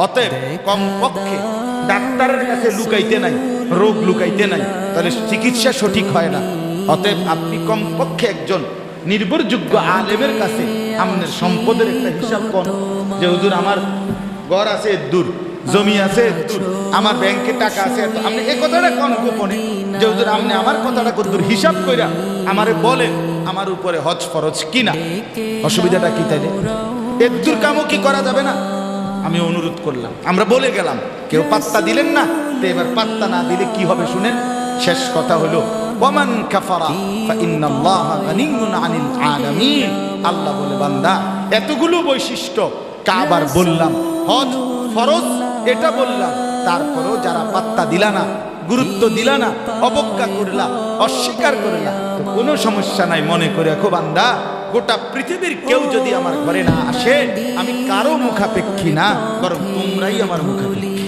অতএব কমপক্ষে ডাক্তারের কাছে লুকাইতে নাই, রোগ লুকাইতে নাই, তাহলে চিকিৎসা সঠিক হয় না। অতএব আপনি কমপক্ষে একজন নির্ভরযোগ্য আলেমের কাছে আপনার সম্পদের একটা হিসাব কোন, যে হুজুর আমার ঘর আছে দূর, জমি আছে দূর, আমার ব্যাংকে টাকা আছে এত, আপনি এই কথাটা কোন গোপনে, যে হুজুর আপনি আমার কথাটা কতদূর হিসাব কইরা আমারে বলেন আমার উপরে হজ ফরজ কিনা, অসুবিধাটা কি? তাইলে এর দূর কামও কি করা যাবে না? আমি অনুরোধ করলাম, আমরা বলে গেলাম, কেউ পাত্তা দিলেন না। তো এবার পাত্তা না দিলে কি হবে শুনেন। শেষ কথা হলো ওয়ামান কাফারা ফাইন্নাল্লাহা গানিয়্যুন আনিল আলামিন। আল্লাহ বলে বান্দা এতগুলো বৈশিষ্ট্য কাবার বললাম, হজ ফরজ এটা বললাম, তারপরেও যারা পাত্তা দিলা না, গুরুত্ব দিলা না, অবজ্ঞা করলা, অস্বীকার করলা, তো কোনো সমস্যা নাই। মনে করে রাখো বান্দা, গোটা পৃথিবীর কেউ যদি আমার ঘরে না আসে, আমি কারো মুখাপেক্ষী না, বরং তোমরাই আমার মুখাপেক্ষী।